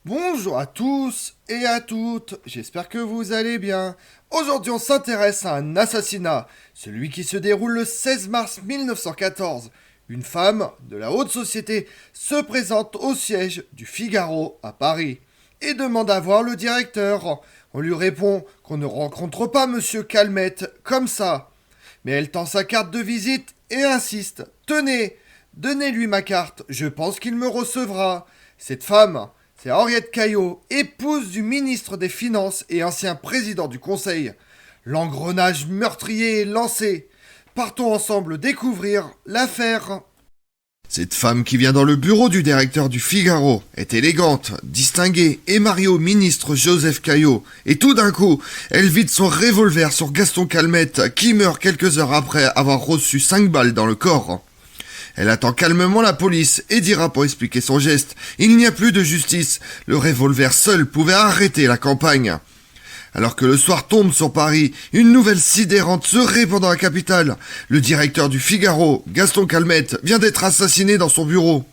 Bonjour à tous et à toutes, j'espère que vous allez bien. Aujourd'hui on s'intéresse à un assassinat, celui qui se déroule le 16 mars 1914. Une femme de la haute société se présente au siège du Figaro à Paris et demande à voir le directeur. On lui répond qu'on ne rencontre pas Monsieur Calmette comme ça. Mais elle tend sa carte de visite et insiste. Tenez, donnez-lui ma carte, je pense qu'il me recevra. Cette femme, c'est Henriette Caillot, épouse du ministre des Finances et ancien président du Conseil. L'engrenage meurtrier est lancé. Partons ensemble découvrir l'affaire. Cette femme qui vient dans le bureau du directeur du Figaro est élégante, distinguée et mariée au ministre Joseph Caillot. Et tout d'un coup, elle vide son revolver sur Gaston Calmette, qui meurt quelques heures après avoir reçu 5 balles dans le corps. Elle attend calmement la police et dira pour expliquer son geste. Il n'y a plus de justice. Le revolver seul pouvait arrêter la campagne. Alors que le soir tombe sur Paris, une nouvelle sidérante se répand dans la capitale. Le directeur du Figaro, Gaston Calmette, vient d'être assassiné dans son bureau.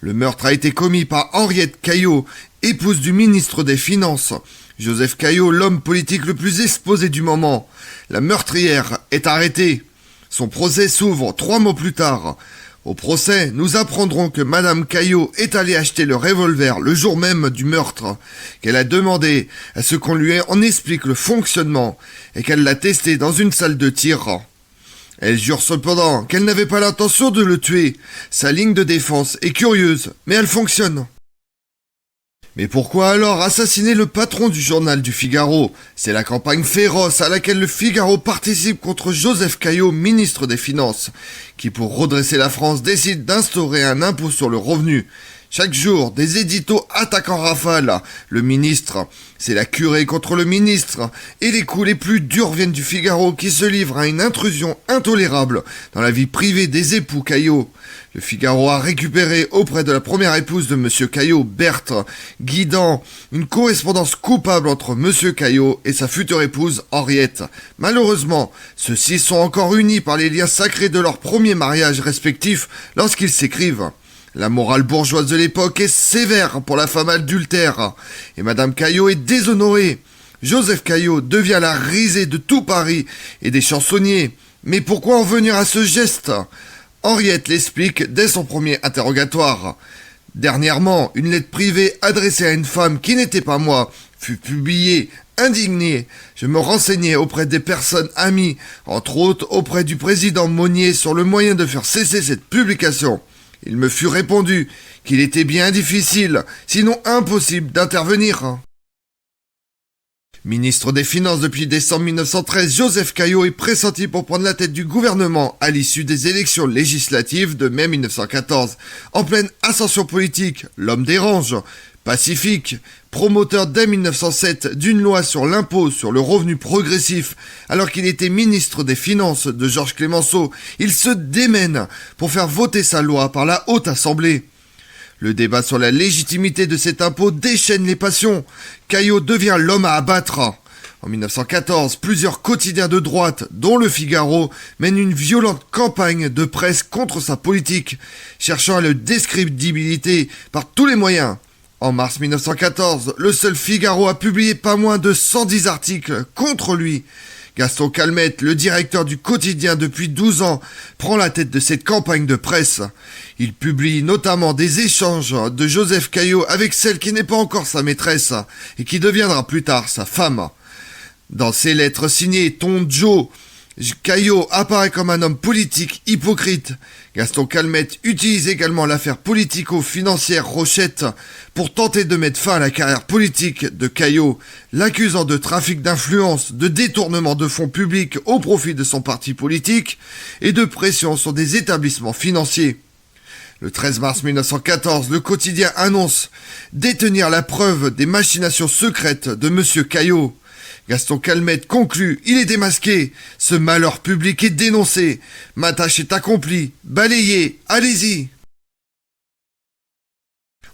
Le meurtre a été commis par Henriette Caillot, épouse du ministre des Finances. Joseph Caillot, l'homme politique le plus exposé du moment. La meurtrière est arrêtée. Son procès s'ouvre 3 mois plus tard. Au procès, nous apprendrons que Madame Caillot est allée acheter le revolver le jour même du meurtre, qu'elle a demandé à ce qu'on lui en explique le fonctionnement et qu'elle l'a testé dans une salle de tir. Elle jure cependant qu'elle n'avait pas l'intention de le tuer. Sa ligne de défense est curieuse, mais elle fonctionne. Mais pourquoi alors assassiner le patron du journal du Figaro? C'est la campagne féroce à laquelle le Figaro participe contre Joseph Caillot, ministre des Finances, qui pour redresser la France décide d'instaurer un impôt sur le revenu. Chaque jour, des éditos attaquent en rafale le ministre. C'est la curée contre le ministre. Et les coups les plus durs viennent du Figaro qui se livre à une intrusion intolérable dans la vie privée des époux Caillot. Le Figaro a récupéré auprès de la première épouse de Monsieur Caillot, Berthe, guidant une correspondance coupable entre Monsieur Caillot et sa future épouse, Henriette. Malheureusement, ceux-ci sont encore unis par les liens sacrés de leur premier mariage respectif lorsqu'ils s'écrivent. La morale bourgeoise de l'époque est sévère pour la femme adultère, et Madame Caillot est déshonorée. Joseph Caillot devient la risée de tout Paris et des chansonniers. Mais pourquoi en venir à ce geste? Henriette l'explique dès son premier interrogatoire. Dernièrement, une lettre privée adressée à une femme qui n'était pas moi fut publiée. Indigné, je me renseignais auprès des personnes amies, entre autres auprès du président Monnier, sur le moyen de faire cesser cette publication. Il me fut répondu qu'il était bien difficile, sinon impossible, d'intervenir. Ministre des Finances depuis décembre 1913, Joseph Caillot est pressenti pour prendre la tête du gouvernement à l'issue des élections législatives de mai 1914. En pleine ascension politique, l'homme dérange, pacifique, promoteur dès 1907 d'une loi sur l'impôt sur le revenu progressif, alors qu'il était ministre des Finances de Georges Clemenceau, il se démène pour faire voter sa loi par la Haute Assemblée. Le débat sur la légitimité de cet impôt déchaîne les passions. Caillot devient l'homme à abattre. En 1914, plusieurs quotidiens de droite, dont le Figaro, mènent une violente campagne de presse contre sa politique, cherchant à le discrédibilité par tous les moyens. En mars 1914, le seul Figaro a publié pas moins de 110 articles contre lui. Gaston Calmette, le directeur du quotidien depuis 12 ans, prend la tête de cette campagne de presse. Il publie notamment des échanges de Joseph Caillot avec celle qui n'est pas encore sa maîtresse et qui deviendra plus tard sa femme. Dans ses lettres signées Ton Joe, Caillot apparaît comme un homme politique hypocrite. Gaston Calmette utilise également l'affaire politico-financière Rochette pour tenter de mettre fin à la carrière politique de Caillot, l'accusant de trafic d'influence, de détournement de fonds publics au profit de son parti politique et de pression sur des établissements financiers. Le 13 mars 1914, le quotidien annonce détenir la preuve des machinations secrètes de Monsieur Caillot. Gaston Calmette conclut, il est démasqué, ce malheur public est dénoncé, ma tâche est accomplie, balayez, allez-y.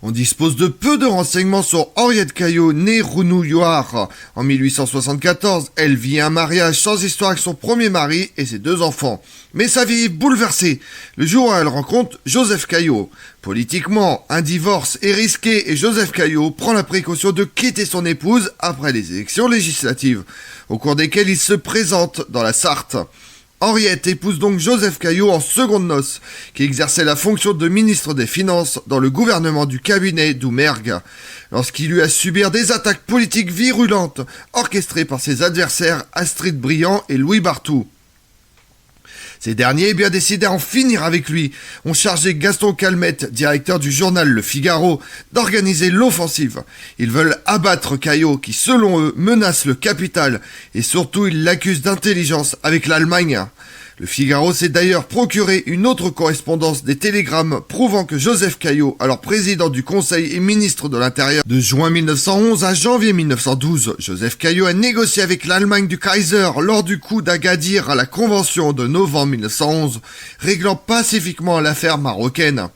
On dispose de peu de renseignements sur Henriette Caillot, née Rounou-Yoar. En 1874, elle vit un mariage sans histoire avec son premier mari et ses 2 enfants. Mais sa vie est bouleversée le jour où elle rencontre Joseph Caillot. Politiquement, un divorce est risqué et Joseph Caillot prend la précaution de quitter son épouse après les élections législatives, au cours desquelles il se présente dans la Sarthe. Henriette épouse donc Joseph Caillot en secondes noces, qui exerçait la fonction de ministre des Finances dans le gouvernement du cabinet Doumergue, lorsqu'il eut à subir des attaques politiques virulentes orchestrées par ses adversaires Astrid Briand et Louis Barthou. Ces derniers, bien décidés à en finir avec lui, ont chargé Gaston Calmette, directeur du journal Le Figaro, d'organiser l'offensive. Ils veulent abattre Caillot, qui, selon eux, menace le capital, et surtout ils l'accusent d'intelligence avec l'Allemagne. Le Figaro s'est d'ailleurs procuré une autre correspondance des télégrammes prouvant que Joseph Caillot, alors président du Conseil et ministre de l'Intérieur, de juin 1911 à janvier 1912, Joseph Caillot a négocié avec l'Allemagne du Kaiser lors du coup d'Agadir à la Convention de novembre 1911, réglant pacifiquement l'affaire marocaine.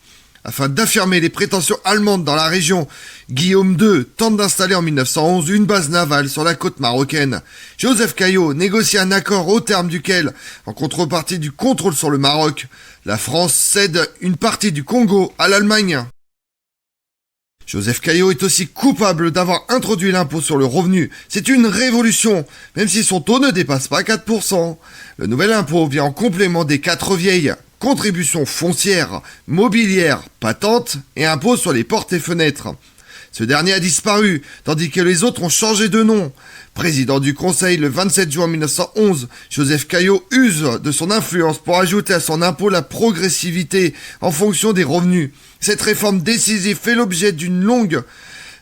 Afin d'affirmer les prétentions allemandes dans la région, Guillaume II tente d'installer en 1911 une base navale sur la côte marocaine. Joseph Caillot négocie un accord au terme duquel, en contrepartie du contrôle sur le Maroc, la France cède une partie du Congo à l'Allemagne. Joseph Caillot est aussi coupable d'avoir introduit l'impôt sur le revenu. C'est une révolution, même si son taux ne dépasse pas 4%. Le nouvel impôt vient en complément des 4 vieilles. Contribution foncière, mobilière, patente et impôt sur les portes et fenêtres. Ce dernier a disparu, tandis que les autres ont changé de nom. Président du Conseil le 27 juin 1911, Joseph Caillot use de son influence pour ajouter à son impôt la progressivité en fonction des revenus. Cette réforme décisive fait l'objet d'une longue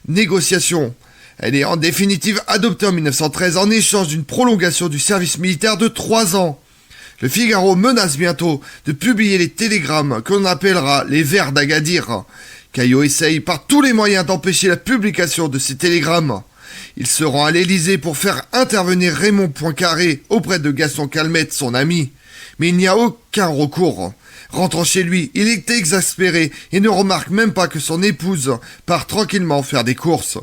négociation. Elle est en définitive adoptée en 1913 en échange d'une prolongation du service militaire de 3 ans. Le Figaro menace bientôt de publier les télégrammes que l'on appellera les vers d'Agadir. Caillot essaye par tous les moyens d'empêcher la publication de ces télégrammes. Il se rend à l'Élysée pour faire intervenir Raymond Poincaré auprès de Gaston Calmette, son ami. Mais il n'y a aucun recours. Rentrant chez lui, il est exaspéré et ne remarque même pas que son épouse part tranquillement faire des courses.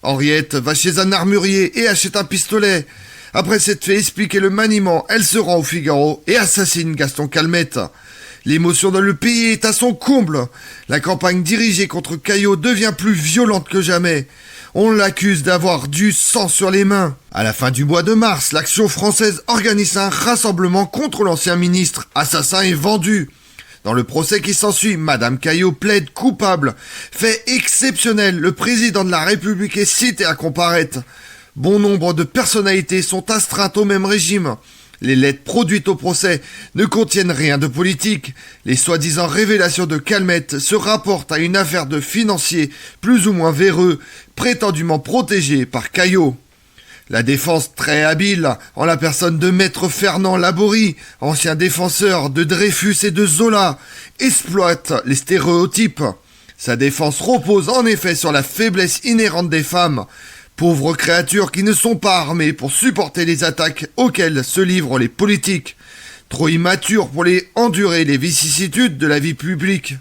Henriette va chez un armurier et achète un pistolet. Après s'être fait expliquer le maniement, elle se rend au Figaro et assassine Gaston Calmette. L'émotion dans le pays est à son comble. La campagne dirigée contre Caillot devient plus violente que jamais. On l'accuse d'avoir du sang sur les mains. À la fin du mois de mars, l'Action française organise un rassemblement contre l'ancien ministre, assassin et vendu. Dans le procès qui s'ensuit, Madame Caillot plaide coupable. Fait exceptionnel, le président de la République est cité à comparaître. Bon nombre de personnalités sont astreintes au même régime. Les lettres produites au procès ne contiennent rien de politique. Les soi-disant révélations de Calmette se rapportent à une affaire de financiers plus ou moins véreux, prétendument protégés par Caillot. La défense très habile, en la personne de maître Fernand Laborie, ancien défenseur de Dreyfus et de Zola, exploite les stéréotypes. Sa défense repose en effet sur la faiblesse inhérente des femmes, pauvres créatures qui ne sont pas armées pour supporter les attaques auxquelles se livrent les politiques, trop immatures pour les endurer les vicissitudes de la vie publique.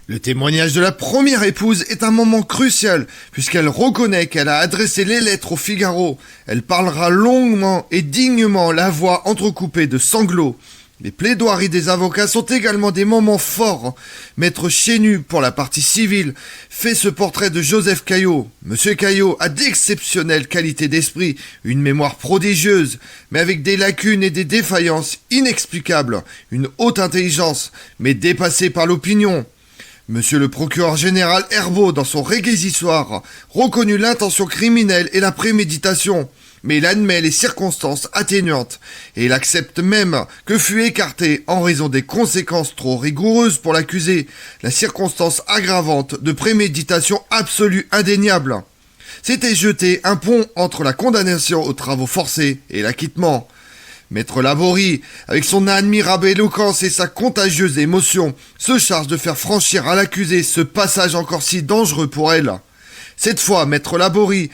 Le témoignage de la première épouse est un moment crucial, puisqu'elle reconnaît qu'elle a adressé les lettres au Figaro. Elle parlera longuement et dignement, la voix entrecoupée de sanglots. Les plaidoiries des avocats sont également des moments forts. Maître Chénu, pour la partie civile, fait ce portrait de Joseph Caillot. Monsieur Caillot a d'exceptionnelles qualités d'esprit, une mémoire prodigieuse, mais avec des lacunes et des défaillances inexplicables, une haute intelligence, mais dépassée par l'opinion. Monsieur le procureur général Herbault, dans son réquisitoire, reconnut l'intention criminelle et la préméditation, mais il admet les circonstances atténuantes, et il accepte même que fut écartée, en raison des conséquences trop rigoureuses pour l'accusé, la circonstance aggravante de préméditation absolue indéniable. C'était jeté un pont entre la condamnation aux travaux forcés et l'acquittement. Maître Laborie, avec son admirable éloquence et sa contagieuse émotion, se charge de faire franchir à l'accusé ce passage encore si dangereux pour elle. Cette fois, Maître Laborie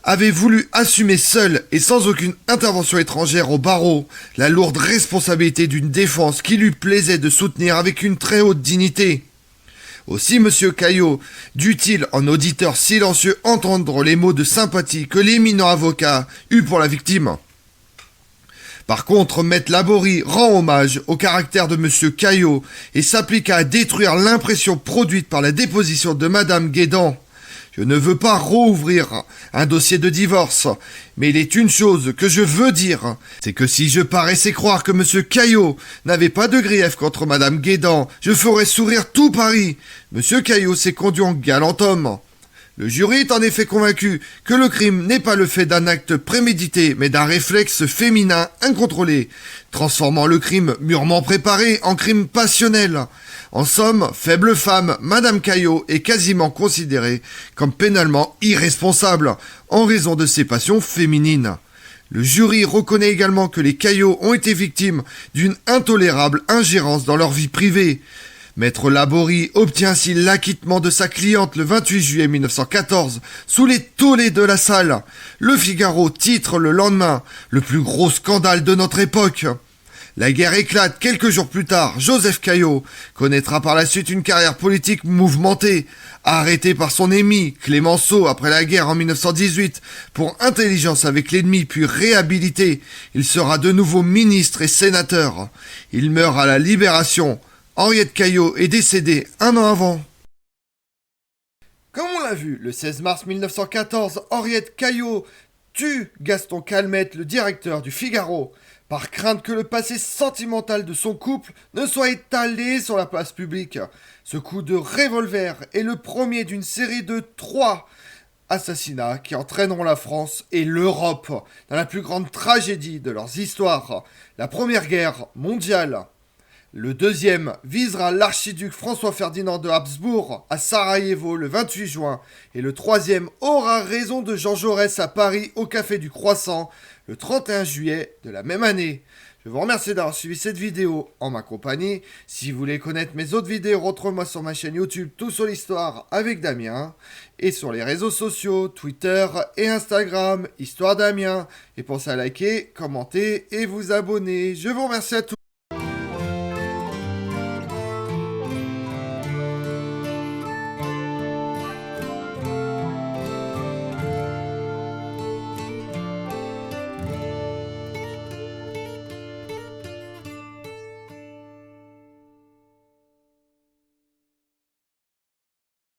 avait voulu assumer seul et sans aucune intervention étrangère au barreau la lourde responsabilité d'une défense qui lui plaisait de soutenir avec une très haute dignité. Aussi, monsieur Caillot dut-il, en auditeur silencieux, entendre les mots de sympathie que l'éminent avocat eut pour la victime. Par contre, Maître Laborie rend hommage au caractère de monsieur Caillot et s'appliqua à détruire l'impression produite par la déposition de madame Guédan. Je ne veux pas rouvrir un dossier de divorce, mais il est une chose que je veux dire, c'est que si je paraissais croire que monsieur Caillot n'avait pas de grief contre madame Guédan, je ferais sourire tout Paris. Monsieur Caillot s'est conduit en galant homme. Le jury est en effet convaincu que le crime n'est pas le fait d'un acte prémédité, mais d'un réflexe féminin incontrôlé, transformant le crime mûrement préparé en crime passionnel. En somme, faible femme, madame Caillot est quasiment considérée comme pénalement irresponsable en raison de ses passions féminines. Le jury reconnaît également que les Caillot ont été victimes d'une intolérable ingérence dans leur vie privée. Maître Laborie obtient ainsi l'acquittement de sa cliente le 28 juillet 1914 sous les tollés de la salle. Le Figaro titre le lendemain « Le plus gros scandale de notre époque ». La guerre éclate quelques jours plus tard. Joseph Caillot connaîtra par la suite une carrière politique mouvementée. Arrêté par son ennemi, Clémenceau, après la guerre en 1918, pour intelligence avec l'ennemi puis réhabilité, il sera de nouveau ministre et sénateur. Il meurt à la Libération. Henriette Caillot est décédée un an avant. Comme on l'a vu, le 16 mars 1914, Henriette Caillot tue Gaston Calmette, le directeur du Figaro, par crainte que le passé sentimental de son couple ne soit étalé sur la place publique. Ce coup de revolver est le premier d'une série de 3 assassinats qui entraîneront la France et l'Europe dans la plus grande tragédie de leurs histoires, la Première Guerre mondiale. Le deuxième visera l'archiduc François-Ferdinand de Habsbourg à Sarajevo le 28 juin et le troisième aura raison de Jean Jaurès à Paris au Café du Croissant le 31 juillet de la même année. Je vous remercie d'avoir suivi cette vidéo en ma compagnie. Si vous voulez connaître mes autres vidéos, retrouvez-moi sur ma chaîne YouTube Tout sur l'Histoire avec Damien et sur les réseaux sociaux Twitter et Instagram Histoire Damien. Et pensez à liker, commenter et vous abonner. Je vous remercie à tous.